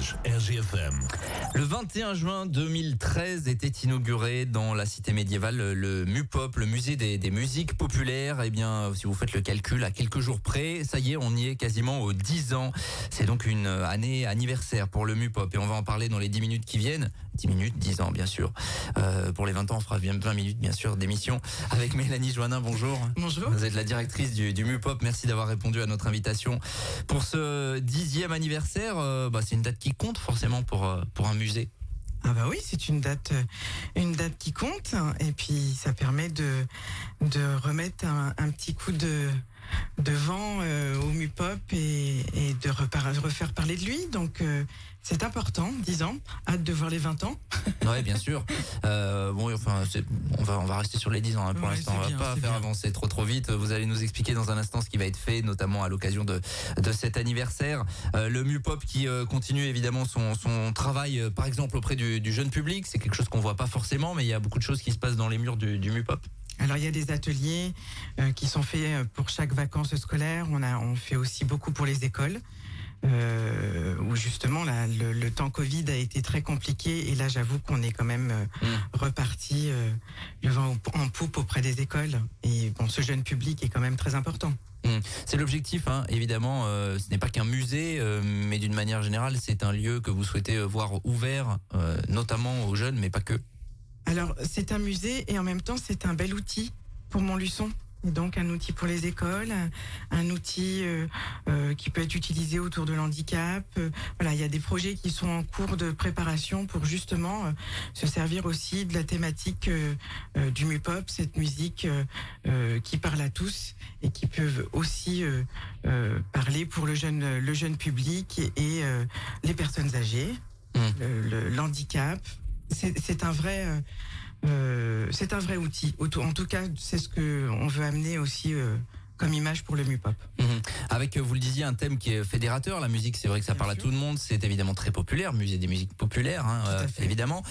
Vintage RGFM. Le 21 juin 2013 était inauguré dans la cité médiévale le MUPOP, le musée des musiques populaires. Eh bien, si vous faites le calcul à quelques jours près, ça y est, on y est quasiment aux 10 ans. C'est donc une année anniversaire pour le MUPOP et on va en parler dans les 10 minutes qui viennent. 10 minutes, 10 ans bien sûr. Pour les 20 ans, on fera 20 minutes bien sûr d'émission avec Mélanie Joannin. Bonjour. Bonjour. Vous êtes la directrice du MUPOP. Merci d'avoir répondu à notre invitation pour ce 10e anniversaire. C'est une date qui compte forcément pour un musée. Ah bah oui, c'est une date qui compte, et puis ça permet de remettre un petit coup de vent au MUPOP et de refaire parler de lui. Donc c'est important, 10 ans, hâte de voir les 20 ans. Ouais, bien sûr. On va rester sur les 10 ans pour l'instant. On va pas faire avancer trop vite. Vous allez nous expliquer dans un instant ce qui va être fait, notamment à l'occasion de cet anniversaire. Le MUPOP qui continue évidemment son travail, par exemple auprès du jeune public. C'est quelque chose qu'on voit pas forcément, mais il y a beaucoup de choses qui se passent dans les murs du MUPOP. Alors il y a des ateliers qui sont faits pour chaque vacances scolaire. On fait aussi beaucoup pour les écoles. Où justement le temps Covid a été très compliqué, et là j'avoue qu'on est quand même reparti le vent en poupe auprès des écoles, et bon, ce jeune public est quand même très important. C'est l'objectif, évidemment. Ce n'est pas qu'un musée, mais d'une manière générale, c'est un lieu que vous souhaitez voir ouvert, notamment aux jeunes, mais pas que. Alors c'est un musée et en même temps c'est un bel outil pour Montluçon. Et donc un outil pour les écoles, un outil qui peut être utilisé autour de l'handicap. Voilà, il y a des projets qui sont en cours de préparation pour justement se servir aussi de la thématique du MUPOP, cette musique qui parle à tous et qui peuvent aussi parler pour le jeune public et les personnes âgées, l'handicap. C'est un vrai outil. En tout cas, c'est ce que on veut amener aussi comme image pour le MUPOP. Avec, vous le disiez, un thème qui est fédérateur. La musique, c'est vrai que ça parle à tout le monde. C'est évidemment très populaire, musée des musiques populaires, évidemment.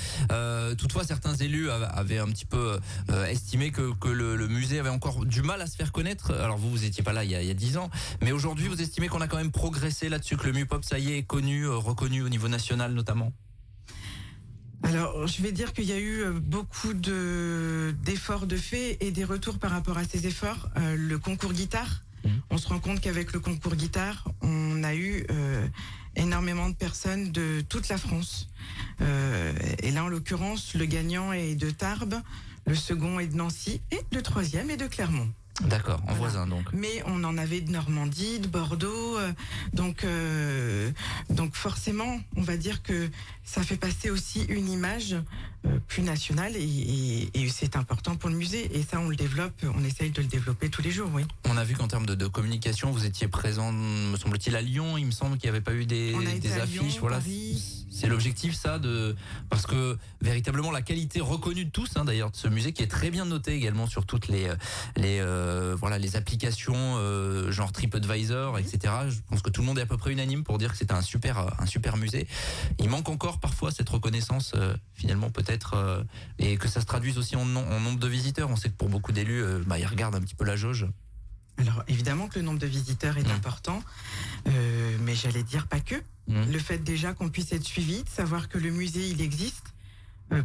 Toutefois, certains élus avaient un petit peu estimé que le musée avait encore du mal à se faire connaître. Alors vous étiez pas là il y a 10 ans, mais aujourd'hui, vous estimez qu'on a quand même progressé là-dessus, que le MUPOP, ça y est connu, reconnu au niveau national notamment. Alors, je vais dire qu'il y a eu beaucoup d'efforts de fait et des retours par rapport à ces efforts. Le concours guitare, on se rend compte qu'avec le concours guitare, on a eu énormément de personnes de toute la France. Et là, en l'occurrence, le gagnant est de Tarbes, le second est de Nancy et le troisième est de Clermont. D'accord, en voisin donc. Mais on en avait de Normandie, de Bordeaux, donc forcément, on va dire que ça fait passer aussi une image plus nationale et c'est important pour le musée, et ça on le développe, on essaye de le développer tous les jours, oui. On a vu qu'en termes de communication, vous étiez présent, me semble-t-il, à Lyon. Il me semble qu'il n'y avait pas eu des affiches. Lyon, voilà. Paris. C'est l'objectif, ça, parce que véritablement la qualité reconnue de tous, d'ailleurs, de ce musée, qui est très bien noté également sur toutes les applications genre TripAdvisor, etc. Je pense que tout le monde est à peu près unanime pour dire que c'est un super musée. Il manque encore parfois cette reconnaissance finalement peut-être et que ça se traduise aussi en nombre de visiteurs. On sait que pour beaucoup d'élus, ils regardent un petit peu la jauge. Alors évidemment que le nombre de visiteurs est important, mais j'allais dire pas que. Le fait déjà qu'on puisse être suivi, de savoir que le musée il existe,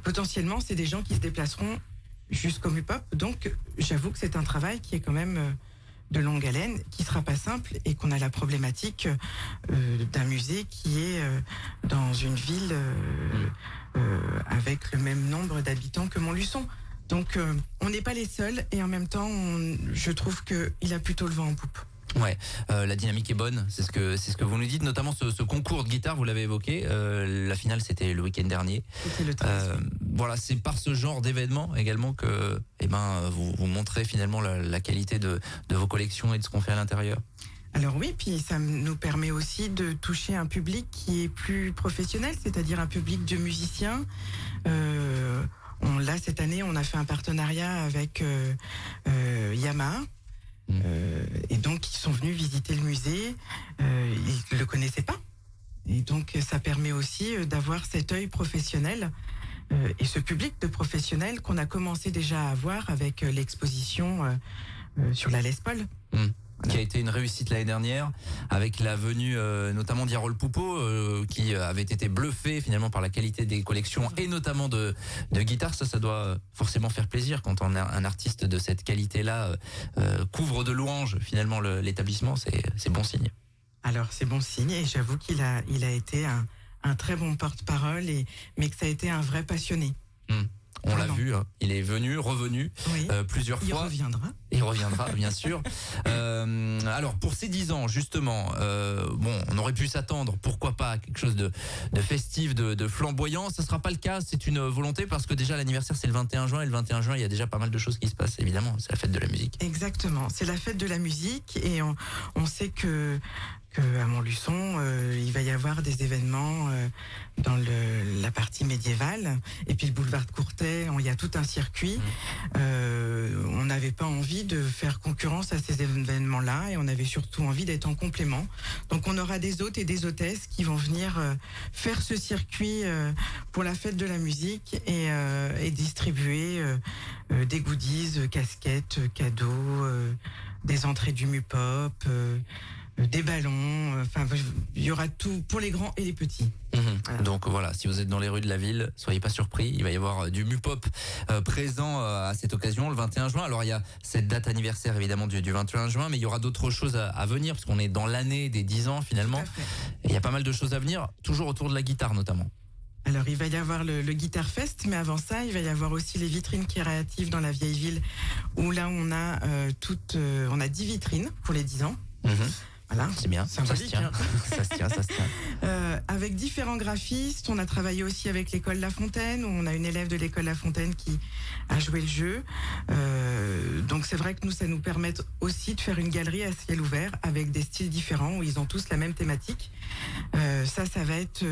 potentiellement c'est des gens qui se déplaceront jusqu'au MUPOP. Donc j'avoue que c'est un travail qui est quand même de longue haleine, qui sera pas simple, et qu'on a la problématique d'un musée qui est dans une ville avec le même nombre d'habitants que Montluçon. Donc on n'est pas les seuls, et en même temps je trouve qu'il a plutôt le vent en poupe. Ouais, la dynamique est bonne, c'est ce que vous nous dites, notamment ce concours de guitare, vous l'avez évoqué, la finale c'était le week-end dernier. C'était le 13. Voilà, c'est par ce genre d'événement également que vous montrez finalement la qualité de vos collections et de ce qu'on fait à l'intérieur. Alors oui, puis ça nous permet aussi de toucher un public qui est plus professionnel, c'est-à-dire un public de musiciens. Là, cette année, on a fait un partenariat avec Yamaha. Et donc ils sont venus visiter le musée, ils le connaissaient pas, et donc ça permet aussi d'avoir cet œil professionnel et ce public de professionnels qu'on a commencé déjà à avoir avec l'exposition sur la Les Paul. qui a été une réussite l'année dernière, avec la venue notamment d'Yarol Poupeau, qui avait été bluffé finalement par la qualité des collections et notamment de guitares. Ça doit forcément faire plaisir quand un artiste de cette qualité-là couvre de louanges finalement l'établissement. C'est bon signe. Alors c'est bon signe, et j'avoue qu'il a été un très bon porte-parole, mais que ça a été un vrai passionné. On l'a vu, hein. Il est revenu oui. Plusieurs fois. Il reviendra, bien sûr. Alors, pour ces 10 ans, justement, on aurait pu s'attendre, pourquoi pas, à quelque chose de festif, de flamboyant. Ça ne sera pas le cas, c'est une volonté, parce que déjà l'anniversaire, c'est le 21 juin, et le 21 juin, il y a déjà pas mal de choses qui se passent, évidemment. C'est la fête de la musique. Exactement, c'est la fête de la musique, et on sait que à Montluçon, il va y avoir des événements dans la partie médiévale, et puis le boulevard de Courtais, il y a tout un circuit. On n'avait pas envie de faire concurrence à ces événements-là, et on avait surtout envie d'être en complément. Donc on aura des hôtes et des hôtesses qui vont venir faire ce circuit pour la fête de la musique, et distribuer des goodies, casquettes, cadeaux, des entrées du MUPOP, des ballons, enfin il y aura tout pour les grands et les petits. Voilà. Donc voilà, si vous êtes dans les rues de la ville, soyez pas surpris, il va y avoir du MUPOP présent à cette occasion le 21 juin. Alors il y a cette date anniversaire évidemment du 21 juin, mais il y aura d'autres choses à venir, parce qu'on est dans l'année des 10 ans finalement. Et il y a pas mal de choses à venir, toujours autour de la guitare notamment. Alors il va y avoir le Guitar Fest, mais avant ça, il va y avoir aussi les vitrines créatives dans la vieille ville, où là on a on a 10 vitrines pour les 10 ans. Voilà. C'est bien, ça se tient. Ça se tient. Avec différents graphistes, on a travaillé aussi avec l'école La Fontaine, où on a une élève de l'école La Fontaine qui a joué le jeu. Donc c'est vrai que ça nous permet aussi de faire une galerie à ciel ouvert avec des styles différents, où ils ont tous la même thématique. Ça va être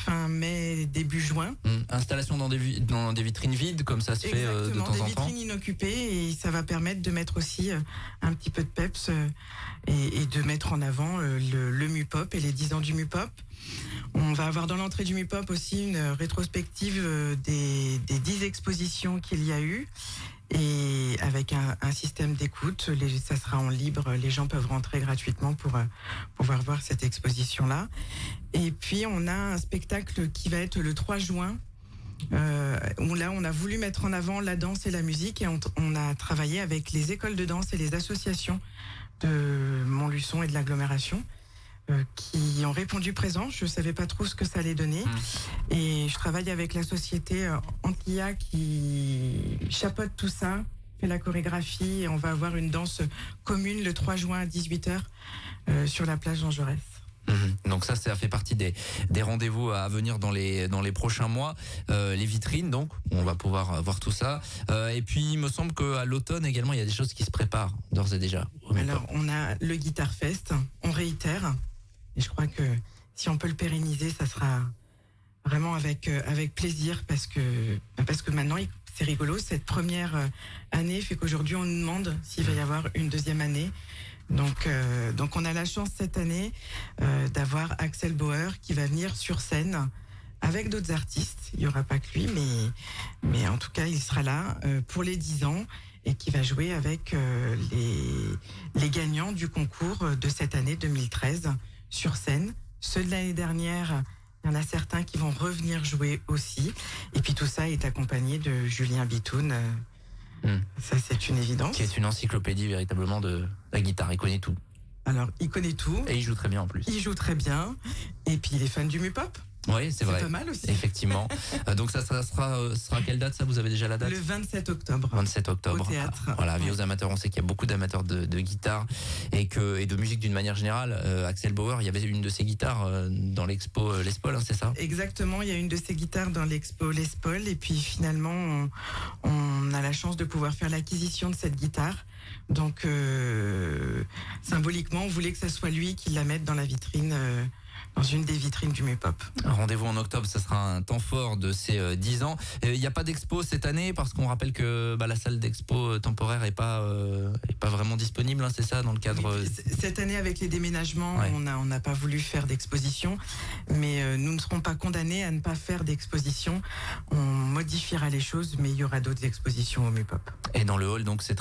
fin mai, début juin. Installation dans des vitrines vides, comme ça se fait de temps en temps. Des vitrines inoccupées, et ça va permettre de mettre aussi un petit peu de peps et de mettre en avant le MUPOP et les 10 ans du MUPOP. On va avoir dans l'entrée du MUPOP aussi une rétrospective des 10 expositions qu'il y a eu, et avec un système d'écoute. Ça sera en libre, les gens peuvent rentrer gratuitement pour pouvoir voir cette exposition-là. Et puis on a un spectacle qui va être le 3 juin, où là on a voulu mettre en avant la danse et la musique, et on a travaillé avec les écoles de danse et les associations de Montluçon et de l'agglomération, qui ont répondu présent. Je ne savais pas trop ce que ça allait donner. Et je travaille avec la société Antlia qui chapeaute tout ça, fait la chorégraphie, et on va avoir une danse commune le 3 juin à 18h sur la plage Jean Jaurès. Donc ça fait partie des rendez-vous à venir dans les prochains mois. Les vitrines, donc on va pouvoir voir tout ça. Et puis il me semble qu'à l'automne également il y a des choses qui se préparent d'ores et déjà. Alors on a le Guitar Fest, on réitère, et je crois que si on peut le pérenniser, ça sera vraiment avec plaisir, parce que maintenant c'est rigolo, cette première année fait qu'aujourd'hui on nous demande s'il va y avoir une deuxième année. Donc on a la chance cette année d'avoir Axel Bauer qui va venir sur scène avec d'autres artistes. Il n'y aura pas que lui, mais en tout cas il sera là pour les 10 ans, et qui va jouer avec les gagnants du concours de cette année 2013 sur scène. Ceux de l'année dernière, il y en a certains qui vont revenir jouer aussi. Et puis tout ça est accompagné de Julien Bitoun. Ça, c'est une évidence. Qui est une encyclopédie véritablement de la guitare. Il connaît tout. Alors, il connaît tout. Et il joue très bien en plus. Il joue très bien. Et puis, il est fan du MUPOP. Oui, c'est vrai. C'est pas mal aussi. Effectivement. Donc ça sera quelle date, ça? Vous avez déjà la date? Le 27 octobre. 27 octobre. Au théâtre. Voilà, vieux amateurs, on sait qu'il y a beaucoup d'amateurs de guitare et de musique d'une manière générale. Axel Bauer, il y avait une de ses guitares dans l'expo Les Paul, hein, c'est ça? Exactement, il y a une de ses guitares dans l'expo Les Paul, et puis finalement on a la chance de pouvoir faire l'acquisition de cette guitare. Donc symboliquement, on voulait que ça soit lui qui la mette dans la vitrine dans une des vitrines du Mupop. Rendez-vous en octobre, ça sera un temps fort de ces 10 ans. Il n'y a pas d'expo cette année parce qu'on rappelle que la salle d'expo temporaire est pas vraiment disponible, hein, c'est ça, dans le cadre. Oui, cette année avec les déménagements, Ouais. on n'a pas voulu faire d'exposition, mais nous ne serons pas condamnés à ne pas faire d'exposition. On modifiera les choses, mais il y aura d'autres expositions au Mupop. Et dans le hall, donc cette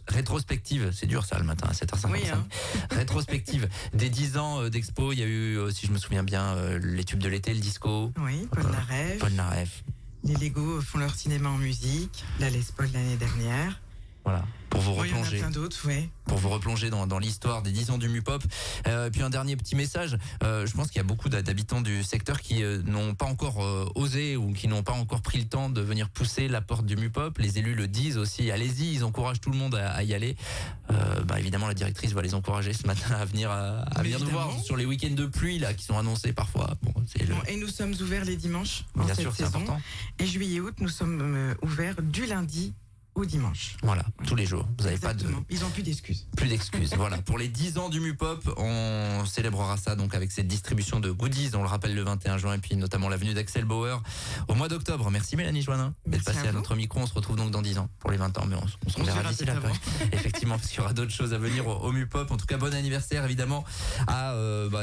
rétrospective, c'est dur ça le matin à 7h55. Oui, hein. Rétrospective des 10 ans d'expo, il y a eu, si je me souviens bien, les tubes de l'été, le disco. Oui, Paul Naref. Paul Naref. Les Lego font leur cinéma en musique. La Les Paul l'année dernière. Voilà. Pour vous Oui, il y en a replonger. plein d'autres, ouais. Pour vous replonger dans l'histoire des 10 ans du Mupop. Et puis un dernier petit message, je pense qu'il y a beaucoup d'habitants du secteur qui n'ont pas encore osé ou qui n'ont pas encore pris le temps de venir pousser la porte du Mupop. Les élus le disent aussi, allez-y, ils encouragent tout le monde à y aller. Évidemment, la directrice va les encourager ce matin à venir nous voir sur les week-ends de pluie là, qui sont annoncés parfois. Bon, Et nous sommes ouverts les dimanches en Bien cette sûr, c'est saison. important. Et juillet-août, nous sommes ouverts du lundi au dimanche. Voilà, tous les jours. Vous n'avez pas Exactement. Ils n'ont plus d'excuses. plus d'excuses. Voilà, pour les 10 ans du Mupop, on célébrera ça donc avec cette distribution de goodies, on le rappelle le 21 juin, et puis notamment l'avenue d'Axel Bauer au mois d'octobre. Merci Mélanie Joannin d'être Merci passée à à vous. notre micro. On se retrouve donc dans 10 ans pour les 20 ans, mais on se On se reverra verra d'ici là. peut-être avant. Effectivement, parce qu'il y aura d'autres choses à venir au Mupop. En tout cas, bon anniversaire évidemment à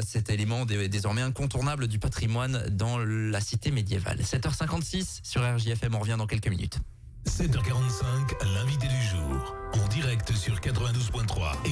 cet élément désormais incontournable du patrimoine dans la cité médiévale. 7h56 sur RJFM, on revient dans quelques minutes. 7h45, l'invité du jour. En direct sur 92.3 et